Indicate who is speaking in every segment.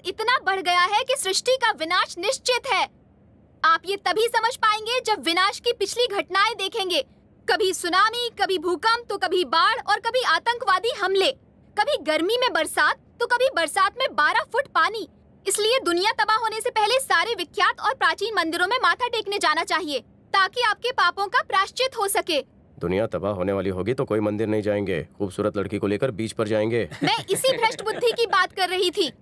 Speaker 1: इतना बढ़ गया है कि सृष्टि का विनाश निश्चित है। आप ये तभी समझ पाएंगे जब विनाश की पिछली घटनाएं देखेंगे। कभी सुनामी, कभी भूकंप, तो कभी बाढ़ और कभी आतंकवादी हमले, कभी गर्मी में बरसात तो कभी बरसात में 12 फुट पानी। इसलिए दुनिया तबाह होने से पहले सारे विख्यात और प्राचीन मंदिरों में माथा टेकने जाना चाहिए ताकि आपके पापों का प्रायश्चित हो सके।
Speaker 2: दुनिया तबाह होने वाली होगी तो कोई मंदिर नहीं जाएंगे, खूबसूरत लड़की को लेकर बीच पर जाएंगे।
Speaker 1: मैं इसी भ्रष्ट बुद्धि की बात कर रही थी।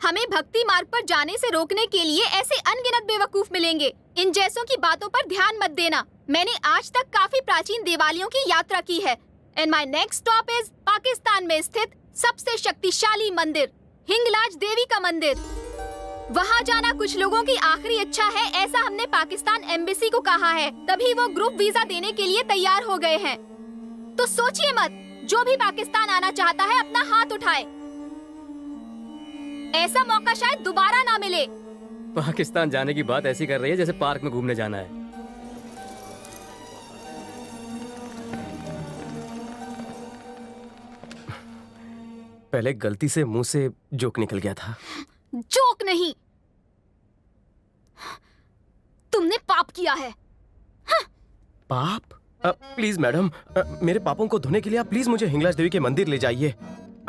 Speaker 1: हमें भक्ति मार्ग पर जाने से रोकने के लिए ऐसे अनगिनत बेवकूफ मिलेंगे। इन जैसों की बातों पर ध्यान मत देना। मैंने आज तक काफी प्राचीन देवालयों की यात्रा की है। And my next stop is Pakistan में स्थित सबसे शक्तिशाली मंदिर, हिंगलाज देवी का मंदिर। वहाँ जाना कुछ लोगों की आखिरी इच्छा है, ऐसा हमने पाकिस्तान एम्बेसी को कहा है। तभी वो ग्रुप वीजा देने के लिए तैयार हो गए हैं। तो सोचिए मत, जो भी पाकिस्तान आना चाहता है अपना हाथ उठाए। ऐसा मौका शायद दोबारा ना मिले।
Speaker 3: पाकिस्तान जाने की बात ऐसी कर रही है जैसे पार्क में घूमने जाना है।
Speaker 2: पहले गलती से मुंह से जोक निकल गया था।
Speaker 1: जोक नहीं, तुमने पाप किया है।
Speaker 2: पाप? प्लीज मैडम, मेरे पापों को धोने के लिए आप प्लीज मुझे हिंगलाज देवी के मंदिर ले जाइए।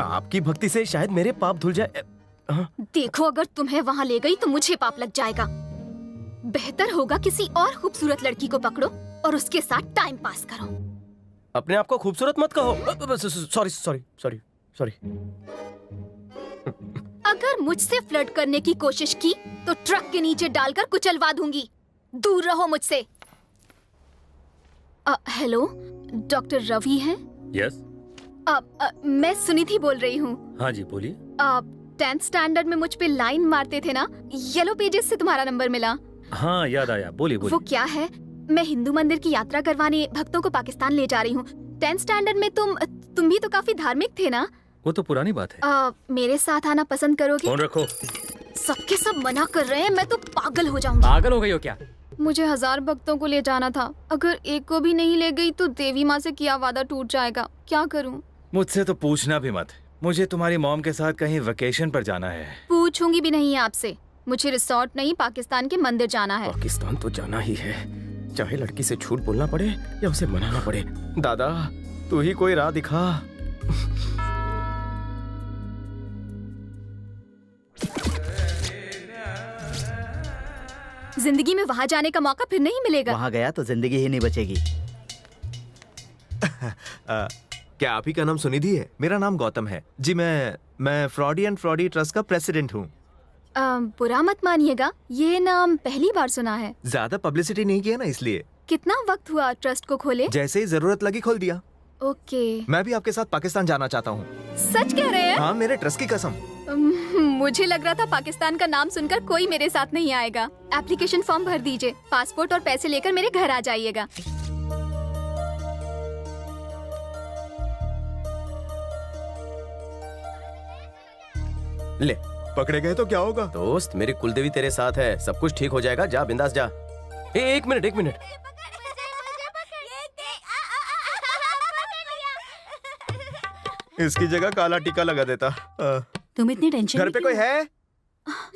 Speaker 2: आपकी भक्ति से शायद मेरे पाप धुल जाए।
Speaker 1: देखो, अगर तुम्हें वहाँ ले गई तो मुझे पाप लग जाएगा। बेहतर होगा किसी और खूबसूरत लड़की को पकड़ो और उसके साथ टाइम पास करो।
Speaker 2: अपने आप को खूबसूरत मत कहो। Sorry sorry sorry sorry.
Speaker 1: अगर मुझसे फ्लर्ट करने की कोशिश की तो ट्रक के नीचे डालकर कुचलवा दूंगी। दूर रहो मुझसे। हेलो, डॉक्टर रवि हैं?
Speaker 3: यस।
Speaker 1: मैं सुनिधि बोल रही हूँ।
Speaker 3: हाँ जी, बोलिए।
Speaker 1: 10th स्टैंडर्ड में मुझ पे लाइन मारते थे ना, येलो पेजेस से तुम्हारा नंबर मिला।
Speaker 3: हाँ, याद आया, बोलिए बोलिए।
Speaker 1: वो क्या है, मैं हिंदू मंदिर की यात्रा करवाने भक्तों को पाकिस्तान ले जा रही हूँ। 10th स्टैंडर्ड में तुम भी तो काफी धार्मिक थे ना?
Speaker 3: वो तो पुरानी बात है।
Speaker 1: मेरे साथ आना पसंद करोगे?
Speaker 3: फोन रखो।
Speaker 1: सबके सब मना कर रहे हैं, मैं तो पागल हो जाऊंगी।
Speaker 3: पागल हो गई हो क्या?
Speaker 1: मुझे 1000 भक्तों को ले जाना था। अगर एक को भी नहीं ले गई तो देवी माँ से किया वादा टूट जाएगा। क्या करूँ?
Speaker 4: मुझसे तो पूछना भी मत। मुझे तुम्हारी मॉम के साथ कहीं वेकेशन पर जाना है।
Speaker 1: पूछूंगी भी नहीं आपसे। मुझे रिसोर्ट नहीं, पाकिस्तान के मंदिर जाना है।
Speaker 2: पाकिस्तान तो जाना ही है, चाहे लड़की से झूठ बोलना पड़े या उसे मनाना पड़े। दादा, तू ही कोई राह दिखा।
Speaker 1: जिंदगी में वहाँ जाने का मौका फिर नहीं मिलेगा।
Speaker 5: वहाँ गया तो जिंदगी ही नहीं बचेगी।
Speaker 4: क्या आप ही का नाम सुनिधि है? मेरा नाम गौतम है जी। मैं फ्रॉडी एंड फ्रॉडी ट्रस्ट का प्रेसिडेंट हूँ।
Speaker 1: बुरा मत मानिएगा, ये नाम पहली बार सुना है।
Speaker 4: ज्यादा पब्लिसिटी नहीं किया ना, इसलिए।
Speaker 1: कितना वक्त हुआ ट्रस्ट को खोले?
Speaker 4: जैसे ही जरूरत लगी खोल दिया।
Speaker 1: ओके।
Speaker 4: मैं भी आपके साथ पाकिस्तान जाना चाहता हूँ।
Speaker 1: सच कह रहे हैं?
Speaker 4: हाँ, मेरे ट्रस्ट की कसम।
Speaker 1: मुझे लग रहा था पाकिस्तान का नाम सुनकर कोई मेरे साथ नहीं आएगा। एप्लीकेशन फॉर्म भर दीजिए, पासपोर्ट और पैसे लेकर मेरे घर आ जाइएगा।
Speaker 2: ले,
Speaker 4: पकड़े गए तो क्या होगा?
Speaker 2: दोस्त, मेरी कुलदेवी तेरे साथ है, सब कुछ ठीक हो जाएगा। जा बिंदास जा। एक मिनट।
Speaker 4: इसकी जगह काला टीका लगा देता।
Speaker 6: तुम इतनी टेंशन
Speaker 4: घर पे कोई है?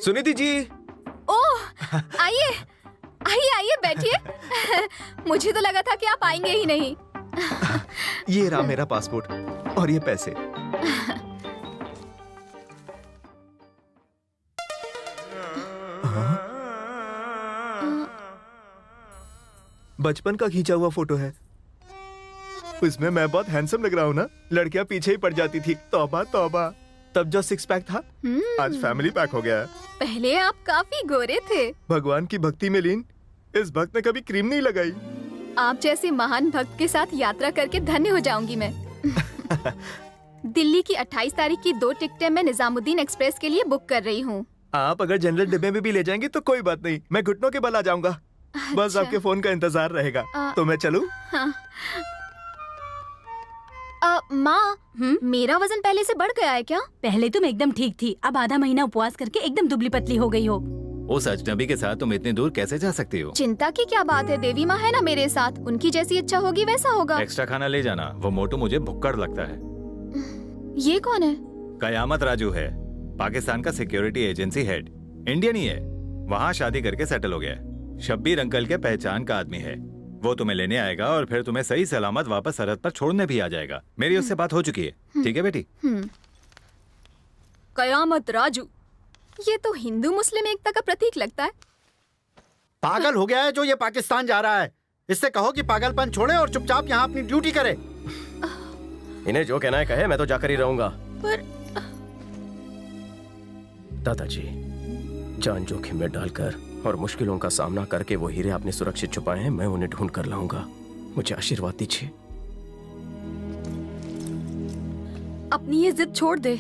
Speaker 4: सुनिधि जी।
Speaker 1: ओह, आइए बैठिए। मुझे तो लगा था कि आप आएंगे ही नहीं।
Speaker 4: ये रहा मेरा पासपोर्ट और ये पैसे। बचपन का खींचा हुआ फोटो है। उसमें मैं बहुत हैंडसम लग रहा हूँ ना? लड़कियां पीछे ही पड़ जाती थी। तौबा तौबा। तब जो 6 पैक था, आज फैमिली पैक हो गया है।
Speaker 1: पहले आप काफी गोरे थे।
Speaker 4: भगवान की भक्ति में लीन इस भक्त ने कभी क्रीम नहीं लगाई।
Speaker 1: आप जैसे महान भक्त के साथ यात्रा करके धन्य हो जाऊंगी मैं। दिल्ली की 28 तारीख की 2 टिकटें मैं निजामुद्दीन एक्सप्रेस के लिए बुक कर रही हूँ।
Speaker 4: आप अगर जनरल डिब्बे में भी ले जाएंगे तो कोई बात नहीं, मैं घुटनों के बल आ जाऊंगा। बस आपके फोन का इंतजार रहेगा। तो मैं चलूं?
Speaker 1: हाँ। माँ, मेरा वजन पहले से बढ़ गया है क्या?
Speaker 6: पहले तुम एकदम ठीक थी, अब आधा महीना उपवास करके एकदम दुबली पतली हो गई हो।
Speaker 4: उस अजनबी के साथ तुम इतनी दूर कैसे जा सकती हो?
Speaker 1: चिंता की क्या बात है, देवी माँ है ना मेरे साथ। उनकी जैसी इच्छा होगी वैसा होगा।
Speaker 4: एक्स्ट्रा खाना ले जाना। वो मोटू मुझे भुक्कड़ लगता है।
Speaker 1: ये कौन है?
Speaker 4: कयामत राजू है।
Speaker 7: पाकिस्तान का सिक्योरिटी एजेंसी हेड, इंडियन ही है, वहाँ शादी करके सेटल हो गया है। शब्बीर अंकल के पहचान का आदमी है, वो तुम्हें लेने आएगा और फिर तुम्हें सही सलामत वापस सरहद पर छोड़ने भी आ जाएगा। मेरी उससे बात हो चुकी है, ठीक है बेटी?
Speaker 1: कयामत राजू, ये तो हिंदू मुस्लिम एकता का प्रतीक लगता है।
Speaker 5: पागल हो गया है जो ये पाकिस्तान जा रहा है। इससे कहो कि पागलपन छोड़े और चुपचाप यहाँ अपनी ड्यूटी करे।
Speaker 2: इन्हें जो कहना है कहे, मैं तो जाकर ही रहूंगा।
Speaker 1: पर
Speaker 2: दादाजी, जान जोखिम में डालकर और मुश्किलों का सामना करके वो हीरे आपने सुरक्षित छुपाए हैं, मैं उन्हें ढूंढ कर लाऊंगा। मुझे आशीर्वाद दीजिए।
Speaker 1: अपनी ये जिद छोड़ दे।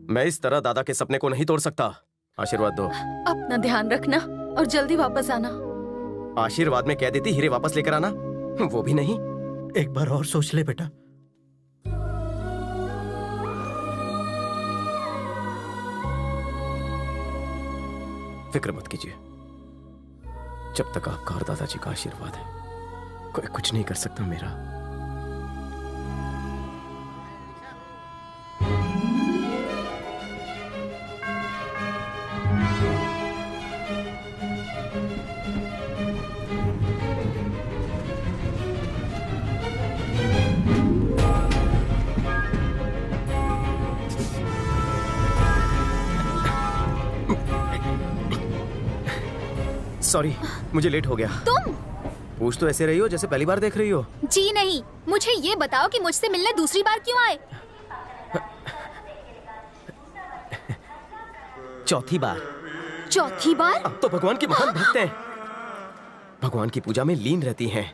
Speaker 2: मैं इस तरह दादा के सपने को नहीं तोड़ सकता। आशीर्वाद दो।
Speaker 1: अपना ध्यान रखना और जल्दी वापस आना।
Speaker 2: आशीर्वाद में कह देती हीरे वापस लेकर आना, वो भी नहीं।
Speaker 5: एक बार और सोच ले बेटा।
Speaker 2: फिक्र मत कीजिए, जब तक आपका और दादाजी का आशीर्वाद है, कोई कुछ नहीं कर सकता मेरा। सॉरी, मुझे लेट हो गया।
Speaker 1: तुम
Speaker 2: पूछ तो ऐसे रही हो जैसे पहली बार देख रही हो।
Speaker 1: जी नहीं, मुझे ये बताओ कि मुझसे मिलने दूसरी बार क्यों आए?
Speaker 2: चौथी बार।
Speaker 1: चौथी बार?
Speaker 2: आप तो भगवान की महान भक्त हैं। भगवान की पूजा में लीन रहती हैं।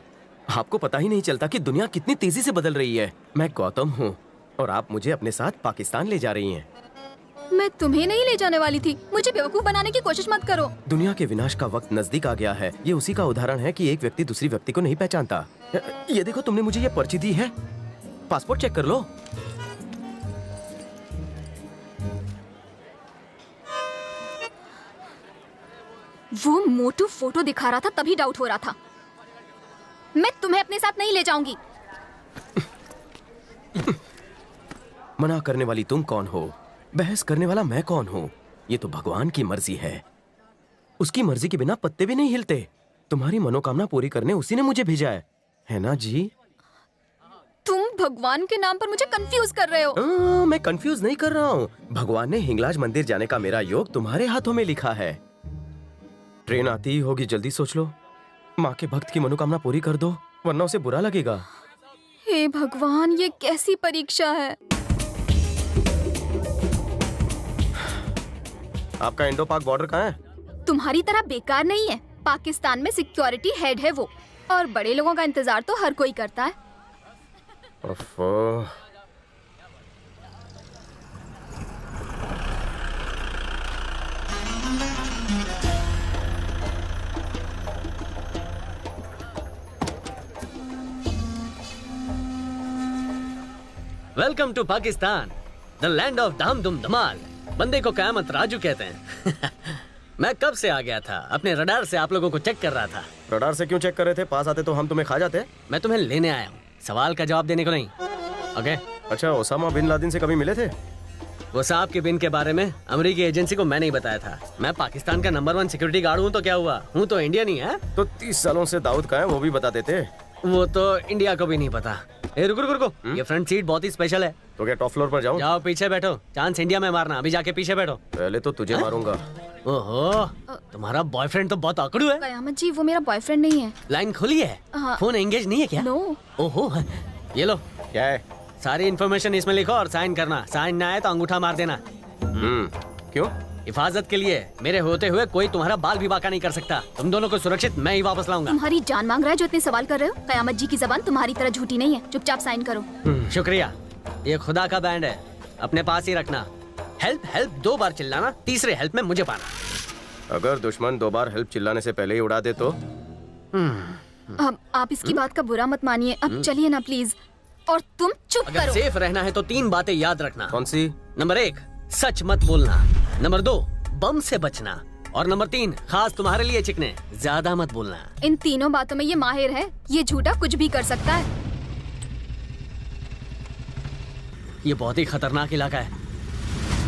Speaker 2: आपको पता ही नहीं चलता कि दुनिया कितनी तेजी से बदल रही है। मैं गौतम हूँ और आप मुझे अपने साथ पाकिस्तान ले जा रही हैं।
Speaker 1: मैं तुम्हें नहीं ले जाने वाली थी। मुझे बेवकूफ बनाने की कोशिश मत करो।
Speaker 2: दुनिया के विनाश का वक्त नजदीक आ गया है। ये उसी का उदाहरण है कि एक व्यक्ति दूसरी व्यक्ति को नहीं पहचानता। ये देखो, तुमने मुझे ये पर्ची दी है, पासपोर्ट चेक कर लो।
Speaker 1: वो मोटू फोटो दिखा रहा था, तभी डाउट हो रहा था। मैं तुम्हें अपने साथ नहीं ले जाऊंगी।
Speaker 2: मना करने वाली तुम कौन हो? बहस करने वाला मैं कौन हूँ? ये तो भगवान की मर्जी है। उसकी मर्जी के बिना पत्ते भी नहीं हिलते। तुम्हारी मनोकामना पूरी करने उसी ने मुझे भेजा है ना जी?
Speaker 1: तुम भगवान के नाम पर मुझे कंफ्यूज कर रहे हो।
Speaker 2: मैं कंफ्यूज नहीं कर रहा हूँ। भगवान ने हिंगलाज मंदिर जाने का मेरा योग तुम्हारे हाथों में लिखा है। ट्रेन आती ही होगी, जल्दी सोच लो। माँ के भक्त की मनोकामना पूरी कर दो, वरना उसे बुरा लगेगा।
Speaker 1: हे भगवान, ये कैसी परीक्षा है।
Speaker 2: आपका इंडो पाक बॉर्डर कहाँ है?
Speaker 1: तुम्हारी तरह बेकार नहीं है। पाकिस्तान में सिक्योरिटी हेड है वो, और बड़े लोगों का इंतजार तो हर कोई करता है।
Speaker 2: ओफो।
Speaker 3: Welcome to Pakistan, the land of धाम धूम धमाल। बंदे को कयामत राजू कहते हैं। मैं कब से आ गया था, अपने रडार से आप लोगों को चेक कर रहा था।
Speaker 2: रडार से क्यों चेक कर रहे थे? पास आते तो हम तुम्हें खा जाते।
Speaker 3: मैं तुम्हें लेने आया हूँ, सवाल का जवाब देने को नहीं। ओके?
Speaker 2: अच्छा, ओसामा बिन लादेन से कभी मिले थे?
Speaker 3: वो साहब के बिन के बारे में अमेरिकी एजेंसी को मैं नहीं बताया था। मैं पाकिस्तान का नंबर 1 सिक्योरिटी गार्ड हूँ, तो क्या हुआ? हूँ तो इंडियन ही है।
Speaker 2: तो 30 सालों से दाऊद का है, वो भी बता देते।
Speaker 3: वो तो इंडिया को भी नहीं पता। ए, रुको रुको रुको, ये फ्रंट सीट बहुत ही स्पेशल है।
Speaker 2: तो क्या टॉप फ्लोर पर जाऊं?
Speaker 3: जाओ पीछे बैठो, चांस इंडिया में मारना। अभी जाके पीछे बैठो।
Speaker 2: पहले तो तुझे मारूंगा।
Speaker 3: ओहो, तुम्हारा बॉयफ्रेंड तो बहुत आकड़ू है।
Speaker 1: कयामत जी, वो मेरा बॉयफ्रेंड नहीं है।
Speaker 3: लाइन खुली है?
Speaker 1: हाँ।
Speaker 3: फोन एंगेज नहीं है क्या?
Speaker 1: नो।
Speaker 3: ओहो, ये लो,
Speaker 2: क्या है?
Speaker 3: सारी इन्फॉर्मेशन इसमें लिखो और साइन करना। साइन ना आए तो अंगूठा मार देना।
Speaker 2: क्यों?
Speaker 3: हिफाजत के लिए। मेरे होते हुए कोई तुम्हारा बाल भी बांका नहीं कर सकता। तुम दोनों को सुरक्षित मैं ही वापस लाऊंगा।
Speaker 1: तुम्हारी जान मांग रहा है जो इतने सवाल कर रहे हो। कयामत जी की जबान तुम्हारी तरह झूठी नहीं है। चुपचाप साइन करो।
Speaker 3: शुक्रिया। ये खुदा का बैंड है, अपने पास ही रखना। हेल्प हेल्प 2 बार चिल्लाना, तीसरे हेल्प में मुझे पाना।
Speaker 2: अगर दुश्मन 2 बार हेल्प चिल्लाने से पहले ही उड़ा दे तो?
Speaker 1: अब आप इसकी बात का बुरा मत मानिए। अब चलिए ना प्लीज। और तुम चुप
Speaker 3: अगर
Speaker 1: करो।
Speaker 3: सेफ रहना है तो 3 बातें याद रखना।
Speaker 2: कौन सी?
Speaker 3: नंबर 1, सच मत बोलना। नंबर 2, बम से बचना। और नंबर 3, खास तुम्हारे लिए चिकने, ज्यादा मत बोलना।
Speaker 1: इन तीनों बातों में ये माहिर है। ये झूठा कुछ भी कर सकता है।
Speaker 3: ये बहुत ही खतरनाक इलाका है।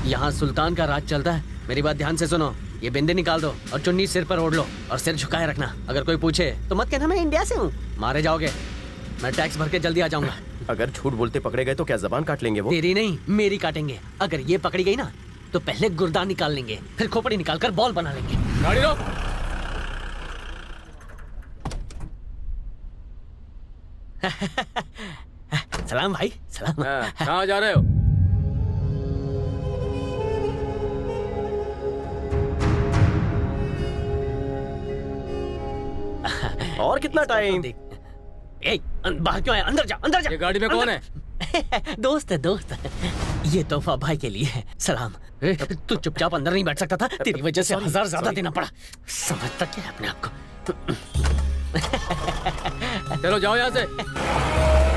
Speaker 3: यहाँ सुल्तान का राज चलता है। मेरी बात ध्यान से सुनो, ये बिंदी निकाल दो और चुन्नी सिर पर ओढ़ लो और सिर झुकाए रखना। अगर कोई पूछे तो मत कहना मैं इंडिया से हूँ, मारे जाओगे। मैं टैक्स भर के जल्दी आ जाऊंगा।
Speaker 2: अगर झूठ बोलते पकड़े गए तो क्या जबान काट लेंगे वो?
Speaker 3: तेरी नहीं, मेरी काटेंगे। अगर ये पकड़ी गई ना तो पहले गुर्दा निकाल लेंगे, फिर खोपड़ी निकाल कर बॉल बना लेंगे। गाड़ी रोक। सलाम भाई, सलाम।
Speaker 2: कहाँ जा रहे हो? और कितना टाइम?
Speaker 3: बाहर क्यों आया? अंदर जा, अंदर जा।
Speaker 2: ये गाड़ी में कौन है?
Speaker 3: दोस्त है, दोस्त। ये तोहफा भाई के लिए है। सलाम। तू चुपचाप अंदर नहीं बैठ सकता था? तेरी वजह से 1000 ज्यादा देना पड़ा। समझता क्या है अपने आप को?
Speaker 2: चलो जाओ यहाँ से।